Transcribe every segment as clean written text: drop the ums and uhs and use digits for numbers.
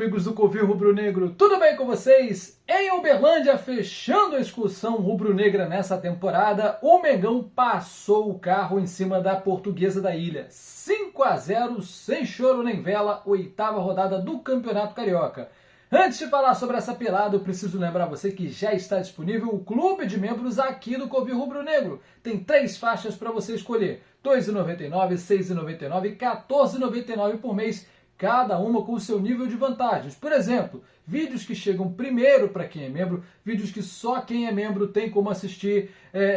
amigos do Covil Rubro-Negro, tudo bem com vocês? Em Uberlândia, fechando a excursão rubro-negra nessa temporada, o Mengão passou o carro em cima da Portuguesa da Ilha. 5-0, sem choro nem vela, oitava rodada do Campeonato Carioca. Antes de falar sobre essa pelada, eu preciso lembrar você que já está disponível o clube de membros aqui do Covil Rubro-Negro. Tem 3 faixas para você escolher, R$ 2,99, R$ 6,99 e R$ 14,99 por mês, cada uma com o seu nível de vantagens. Por exemplo, vídeos que chegam primeiro para quem é membro, vídeos que só quem é membro tem como assistir,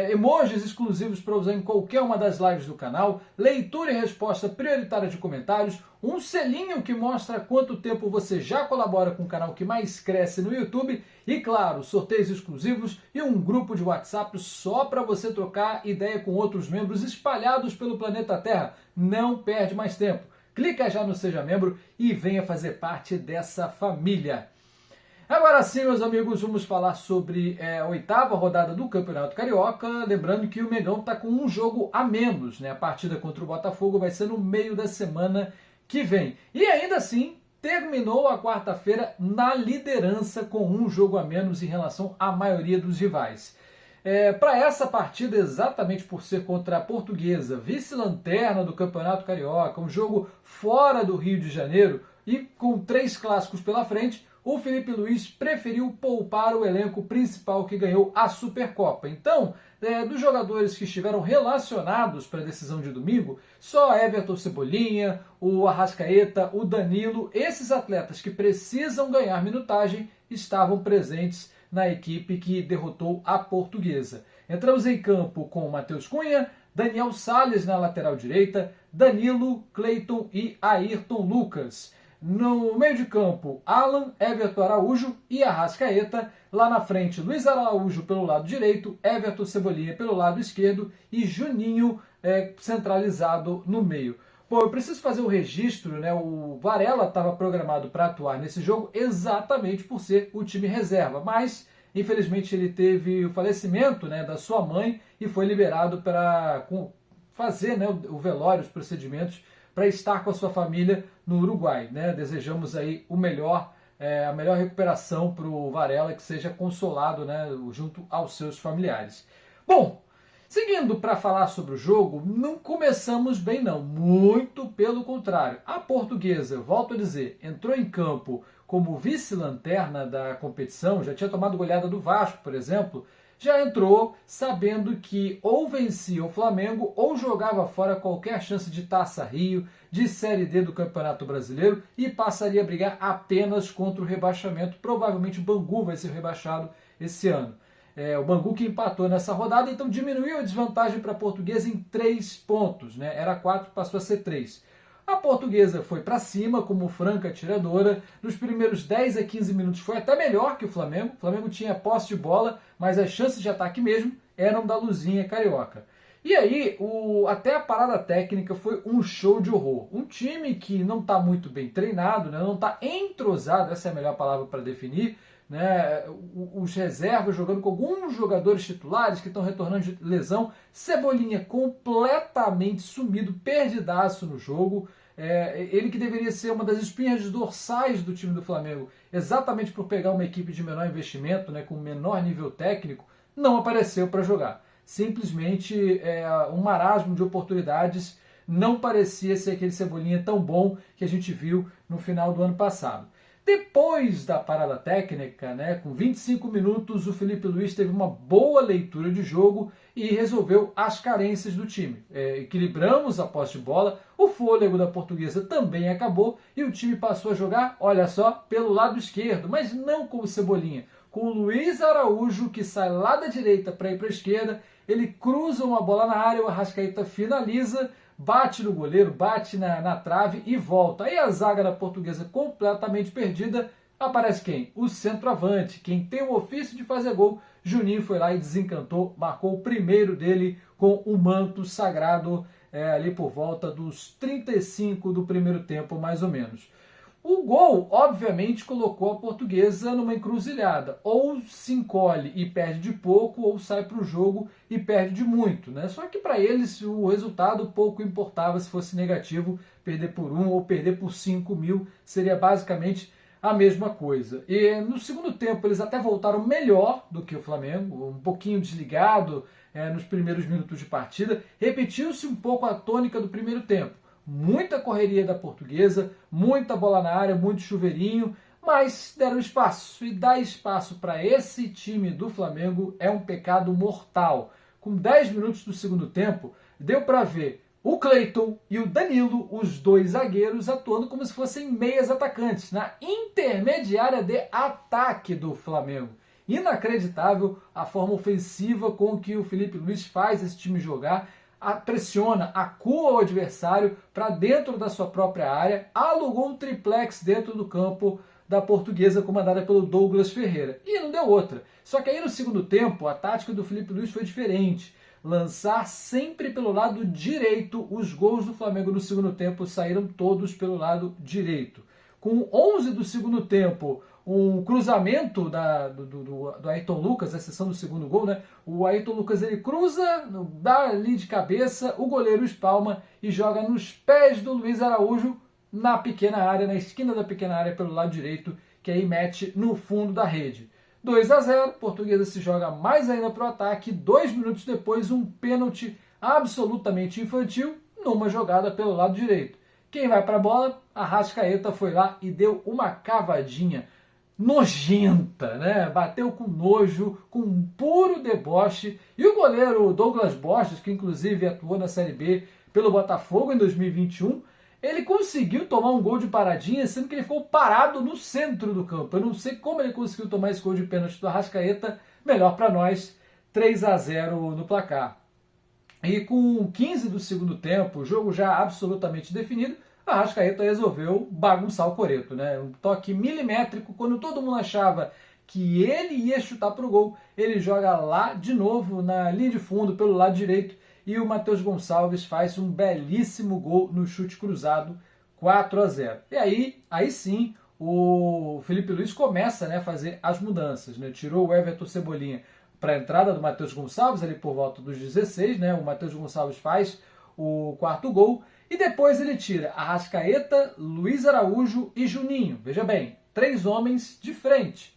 emojis exclusivos para usar em qualquer uma das lives do canal, leitura e resposta prioritária de comentários, um selinho que mostra quanto tempo você já colabora com o canal que mais cresce no YouTube e, claro, sorteios exclusivos e um grupo de WhatsApp só para você trocar ideia com outros membros espalhados pelo planeta Terra. Não perde mais tempo. Clica já no Seja Membro e venha fazer parte dessa família. Agora sim, meus amigos, vamos falar sobre a oitava rodada do Campeonato Carioca. Lembrando que o Mengão está com um jogo a menos, né? A partida contra o Botafogo vai ser no meio da semana que vem. E ainda assim, terminou a quarta-feira na liderança com um jogo a menos em relação à maioria dos rivais. Para essa partida, exatamente por ser contra a Portuguesa, vice-lanterna do Campeonato Carioca, um jogo fora do Rio de Janeiro e com 3 clássicos pela frente, o Felipe Luiz preferiu poupar o elenco principal que ganhou a Supercopa. Então, dos jogadores que estiveram relacionados para a decisão de domingo, só Everton Cebolinha, o Arrascaeta, o Danilo, esses atletas que precisam ganhar minutagem, estavam presentes na equipe que derrotou a Portuguesa. Entramos em campo com Matheus Cunha, Daniel Salles na lateral direita, Danilo, Cleiton e Ayrton Lucas. No meio de campo, Alan, Everton Araújo e Arrascaeta. Lá na frente, Luiz Araújo pelo lado direito, Everton Cebolinha pelo lado esquerdo e Juninho centralizado no meio. Bom, eu preciso fazer um registro, né? O Varela estava programado para atuar nesse jogo exatamente por ser o time reserva, mas infelizmente ele teve o falecimento, né, da sua mãe e foi liberado para fazer, né, o velório, os procedimentos, para estar com a sua família no Uruguai, né? Desejamos aí o melhor, a melhor recuperação para o Varela, que seja consolado, né, junto aos seus familiares. Bom, seguindo para falar sobre o jogo, não começamos bem não, muito pelo contrário. A Portuguesa, volto a dizer, entrou em campo como vice-lanterna da competição, já tinha tomado goleada do Vasco, por exemplo, já entrou sabendo que ou vencia o Flamengo ou jogava fora qualquer chance de Taça Rio, de Série D do Campeonato Brasileiro e passaria a brigar apenas contra o rebaixamento. Provavelmente o Bangu vai ser rebaixado esse ano. O Bangu que empatou nessa rodada, então diminuiu a desvantagem para a Portuguesa em 3 pontos, né? Era 4, passou a ser 3. A Portuguesa foi para cima como franca atiradora. Nos primeiros 10 a 15 minutos foi até melhor que o Flamengo. O Flamengo tinha posse de bola, mas as chances de ataque mesmo eram da luzinha carioca. E aí, até a parada técnica foi um show de horror. Um time que não está muito bem treinado, né? Não está entrosado, essa é a melhor palavra para definir, né? Os reservas jogando com alguns jogadores titulares que estão retornando de lesão. Cebolinha completamente sumido, perdidaço no jogo. Ele que deveria ser uma das espinhas dorsais do time do Flamengo, exatamente por pegar uma equipe de menor investimento, né, com menor nível técnico, não apareceu para jogar. Simplesmente um marasmo de oportunidades, não parecia ser aquele Cebolinha tão bom que a gente viu no final do ano passado. Depois da parada técnica, né, com 25 minutos, o Felipe Luiz teve uma boa leitura de jogo e resolveu as carências do time. Equilibramos a posse de bola, o fôlego da Portuguesa também acabou e o time passou a jogar, olha só, pelo lado esquerdo, mas não com o Cebolinha, com o Luiz Araújo, que sai lá da direita para ir para a esquerda, ele cruza uma bola na área, o Arrascaeta finaliza, bate no goleiro, bate na trave e volta. Aí a zaga da Portuguesa completamente perdida, aparece quem? O centroavante, quem tem o ofício de fazer gol. Juninho foi lá e desencantou, marcou o primeiro dele com o manto sagrado ali por volta dos 35 do primeiro tempo, mais ou menos. O gol, obviamente, colocou a Portuguesa numa encruzilhada. Ou se encolhe e perde de pouco, ou sai para o jogo e perde de muito, né? Só que para eles o resultado pouco importava se fosse negativo. Perder por 1 ou perder por 5 mil seria basicamente a mesma coisa. E no segundo tempo eles até voltaram melhor do que o Flamengo, um pouquinho desligado nos primeiros minutos de partida. Repetiu-se um pouco a tônica do primeiro tempo. Muita correria da Portuguesa, muita bola na área, muito chuveirinho, mas deram espaço. E dar espaço para esse time do Flamengo é um pecado mortal. Com 10 minutos do segundo tempo, deu para ver o Cleiton e o Danilo, os dois zagueiros, atuando como se fossem meias atacantes, na intermediária de ataque do Flamengo. Inacreditável a forma ofensiva com que o Felipe Luiz faz esse time jogar, pressiona, acua o adversário para dentro da sua própria área, alugou um triplex dentro do campo da Portuguesa, comandada pelo Douglas Ferreira. E não deu outra. Só que aí no segundo tempo, a tática do Felipe Luiz foi diferente. Lançar sempre pelo lado direito. Os gols do Flamengo no segundo tempo saíram todos pelo lado direito. Com 11 do segundo tempo, um cruzamento do Ayrton Lucas, a exceção do segundo gol, né? O Ayrton Lucas ele cruza, dá ali de cabeça, o goleiro espalma e joga nos pés do Luiz Araújo na pequena área, na esquina da pequena área pelo lado direito, que aí mete no fundo da rede. 2-0, Portuguesa se joga mais ainda para o ataque. 2 minutos depois, um pênalti absolutamente infantil numa jogada pelo lado direito. Quem vai para a bola? Arrascaeta foi lá e deu uma cavadinha nojenta, né? Bateu com nojo, com um puro deboche. E o goleiro Douglas Borges, que inclusive atuou na Série B pelo Botafogo em 2021, ele conseguiu tomar um gol de paradinha, sendo que ele ficou parado no centro do campo. Eu não sei como ele conseguiu tomar esse gol de pênalti do Arrascaeta. Melhor para nós, 3-0 no placar. E com 15 do segundo tempo, o jogo já absolutamente definido, a Arrascaeta resolveu bagunçar o coreto, né? Um toque milimétrico, quando todo mundo achava que ele ia chutar para o gol, ele joga lá de novo na linha de fundo, pelo lado direito, e o Matheus Gonçalves faz um belíssimo gol no chute cruzado, 4-0. E aí sim, o Felipe Luiz começa, né, a fazer as mudanças, né? Tirou o Everton Cebolinha para a entrada do Matheus Gonçalves, ali por volta dos 16, né? O Matheus Gonçalves faz o quarto gol, e depois ele tira Arrascaeta, Luiz Araújo e Juninho. Veja bem, 3 homens de frente.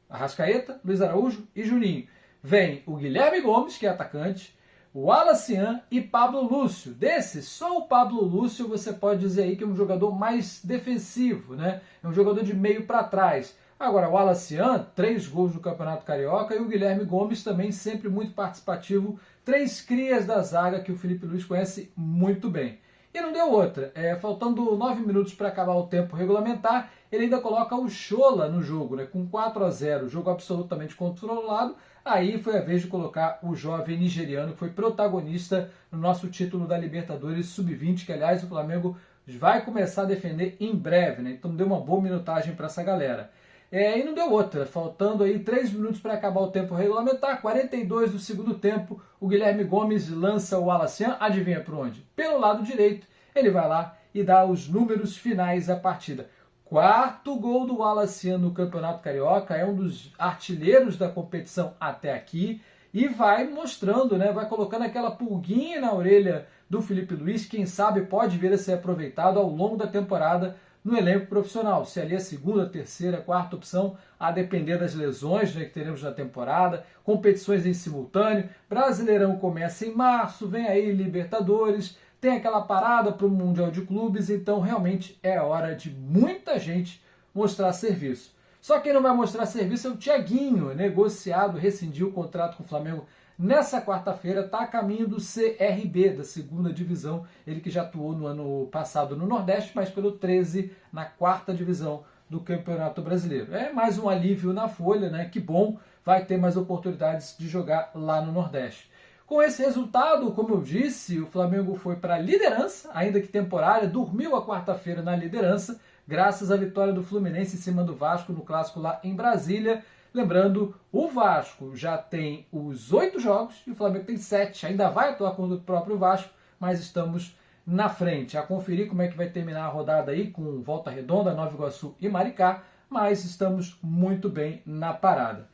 Arrascaeta, Luiz Araújo e Juninho. Vem o Guilherme Gomes, que é atacante, o Alacian e Pablo Lúcio. Desses, só o Pablo Lúcio você pode dizer aí que é um jogador mais defensivo, né? É um jogador de meio para trás. Agora, o Alacian, 3 gols no Campeonato Carioca, e o Guilherme Gomes também sempre muito participativo, 3 crias da zaga que o Felipe Luiz conhece muito bem. E não deu outra. Faltando 9 minutos para acabar o tempo regulamentar, ele ainda coloca o Schola no jogo, né? Com 4-0, jogo absolutamente controlado. Aí foi a vez de colocar o jovem nigeriano, que foi protagonista no nosso título da Libertadores Sub-20, que aliás o Flamengo vai começar a defender em breve, né? Então deu uma boa minutagem para essa galera. E não deu outra, faltando aí 3 minutos para acabar o tempo regulamentar, 42 do segundo tempo, o Guilherme Gomes lança o Alacian, adivinha por onde? Pelo lado direito, ele vai lá e dá os números finais da partida. 4º gol do Alacian no Campeonato Carioca, é um dos artilheiros da competição até aqui, e vai mostrando, né, vai colocando aquela pulguinha na orelha do Felipe Luiz, quem sabe pode vir a ser aproveitado ao longo da temporada no elenco profissional, se ali a segunda, terceira, quarta opção, a depender das lesões, né, que teremos na temporada, competições em simultâneo, Brasileirão começa em março, vem aí Libertadores, tem aquela parada para o Mundial de Clubes, então realmente é hora de muita gente mostrar serviço. Só quem não vai mostrar serviço é o Thiaguinho, negociado, rescindiu o contrato com o Flamengo nessa quarta-feira, está a caminho do CRB, da segunda divisão, ele que já atuou no ano passado no Nordeste, mas pelo 13 na quarta divisão do Campeonato Brasileiro. É mais um alívio na folha, né? Que bom, vai ter mais oportunidades de jogar lá no Nordeste. Com esse resultado, como eu disse, o Flamengo foi para a liderança, ainda que temporária, dormiu a quarta-feira na liderança, graças à vitória do Fluminense em cima do Vasco no clássico lá em Brasília. Lembrando, o Vasco já tem os 8 jogos e o Flamengo tem 7. Ainda vai atuar contra o próprio Vasco, mas estamos na frente. A conferir como é que vai terminar a rodada aí com Volta Redonda, Nova Iguaçu e Maricá, mas estamos muito bem na parada.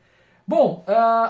Bom,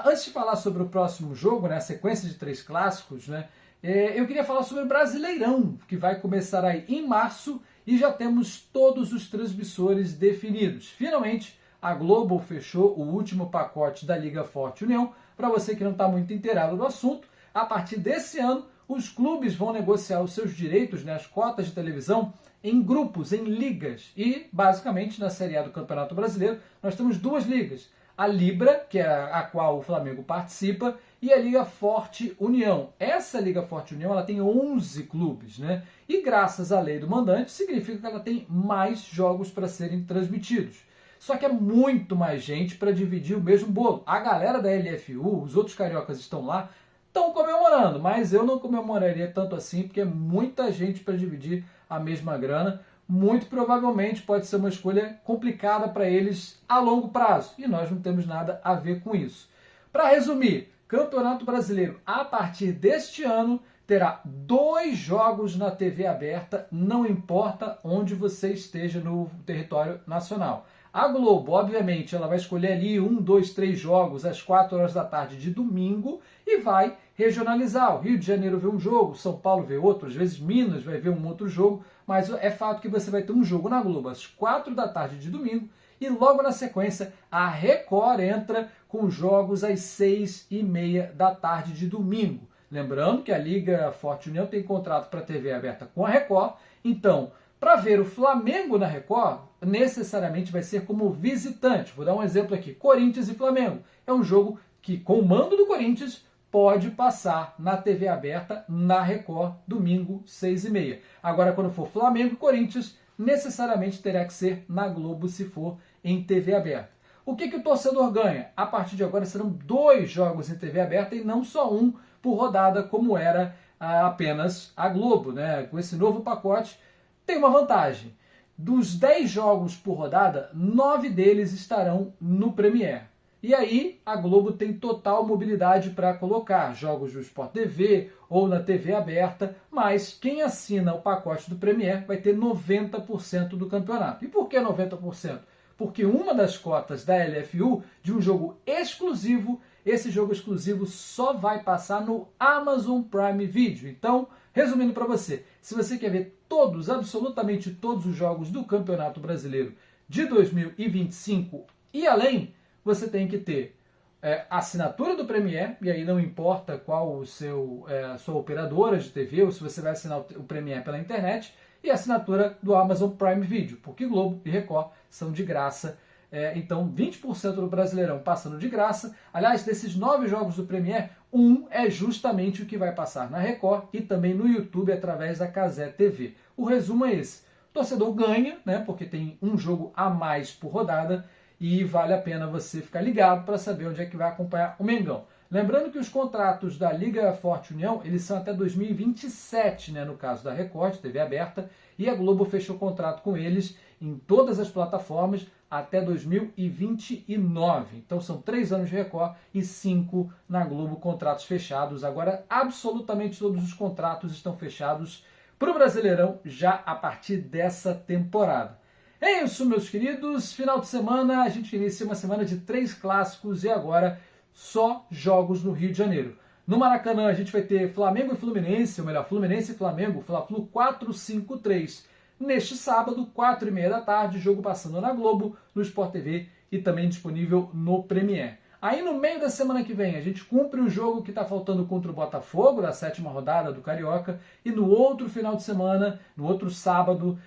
antes de falar sobre o próximo jogo, né, a sequência de 3 clássicos, né, eu queria falar sobre o Brasileirão, que vai começar aí em março e já temos todos os transmissores definidos. Finalmente, a Globo fechou o último pacote da Liga Forte União. Para você que não está muito inteirado do assunto, a partir desse ano, os clubes vão negociar os seus direitos, né, as cotas de televisão, em grupos, em ligas. E, basicamente, na Série A do Campeonato Brasileiro, nós temos duas ligas. A Libra, que é a qual o Flamengo participa, e a Liga Forte União. Essa Liga Forte União ela tem 11 clubes, né? E graças à lei do mandante, significa que ela tem mais jogos para serem transmitidos. Só que é muito mais gente para dividir o mesmo bolo. A galera da LFU, os outros cariocas estão lá, estão comemorando, mas eu não comemoraria tanto assim, porque é muita gente para dividir a mesma grana. Muito provavelmente pode ser uma escolha complicada para eles a longo prazo, e nós não temos nada a ver com isso. Para resumir, Campeonato Brasileiro, a partir deste ano, terá 2 jogos na TV aberta, não importa onde você esteja no território nacional. A Globo, obviamente, ela vai escolher ali 1, 2, 3 jogos às 4 horas da tarde de domingo e vai regionalizar. O Rio de Janeiro vê um jogo, São Paulo vê outro, às vezes Minas vai ver um outro jogo, mas é fato que você vai ter um jogo na Globo às 4 da tarde de domingo e logo na sequência a Record entra com jogos às 6h30 da tarde de domingo. Lembrando que a Liga Forte União tem contrato para TV aberta com a Record, então para ver o Flamengo na Record, necessariamente vai ser como visitante. Vou dar um exemplo aqui, Corinthians e Flamengo. É um jogo que, com o mando do Corinthians, pode passar na TV aberta, na Record, domingo, 6h30. Agora, quando for Flamengo e Corinthians, necessariamente terá que ser na Globo, se for em TV aberta. O que o torcedor ganha? A partir de agora serão 2 jogos em TV aberta e não só um por rodada, como era apenas a Globo, né? Com esse novo pacote, tem uma vantagem. Dos 10 jogos por rodada, 9 deles estarão no Premiere. E aí a Globo tem total mobilidade para colocar jogos do Sport TV ou na TV aberta, mas quem assina o pacote do Premiere vai ter 90% do campeonato. E por que 90%? Porque uma das cotas da LFU de um jogo exclusivo, esse jogo exclusivo só vai passar no Amazon Prime Video. Então, resumindo para você, se você quer ver todos, absolutamente todos os jogos do Campeonato Brasileiro de 2025 e além, você tem que ter assinatura do Premiere, e aí não importa qual a sua operadora de TV, ou se você vai assinar o Premiere pela internet, e assinatura do Amazon Prime Video, porque Globo e Record são de graça. Então, 20% do Brasileirão passando de graça. Aliás, desses 9 jogos do Premiere, um é justamente o que vai passar na Record e também no YouTube através da Cazé TV. O resumo é esse. O torcedor ganha, né, porque tem um jogo a mais por rodada e vale a pena você ficar ligado para saber onde é que vai acompanhar o Mengão. Lembrando que os contratos da Liga Forte União, eles são até 2027, né, no caso da Record, TV aberta, e a Globo fechou contrato com eles em todas as plataformas até 2029. Então são 3 anos de Record e 5 na Globo, contratos fechados. Agora absolutamente todos os contratos estão fechados para o Brasileirão já a partir dessa temporada. É isso, meus queridos. Final de semana, a gente inicia uma semana de 3 clássicos e agora só jogos no Rio de Janeiro. No Maracanã a gente vai ter Flamengo e Fluminense, ou melhor, Fluminense e Flamengo, Fla-Flu 4-5-3. Neste sábado, 4h30 da tarde, jogo passando na Globo, no Sport TV e também disponível no Premiere. Aí no meio da semana que vem a gente cumpre o jogo que está faltando contra o Botafogo, da 7ª rodada do Carioca, e no outro final de semana, no outro sábado,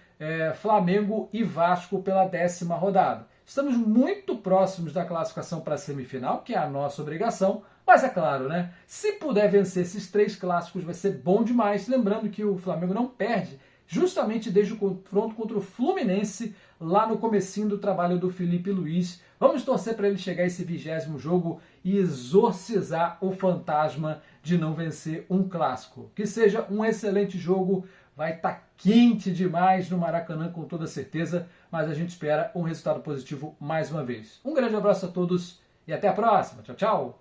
Flamengo e Vasco pela 10ª rodada. Estamos muito próximos da classificação para a semifinal, que é a nossa obrigação, mas é claro, né? Se puder vencer esses 3 clássicos vai ser bom demais. Lembrando que o Flamengo não perde justamente desde o confronto contra o Fluminense, lá no comecinho do trabalho do Felipe Luiz. Vamos torcer para ele chegar a esse 20º jogo e exorcizar o fantasma de não vencer um clássico. Que seja um excelente jogo, vai estar quente demais no Maracanã com toda certeza, mas a gente espera um resultado positivo mais uma vez. Um grande abraço a todos e até a próxima. Tchau, tchau!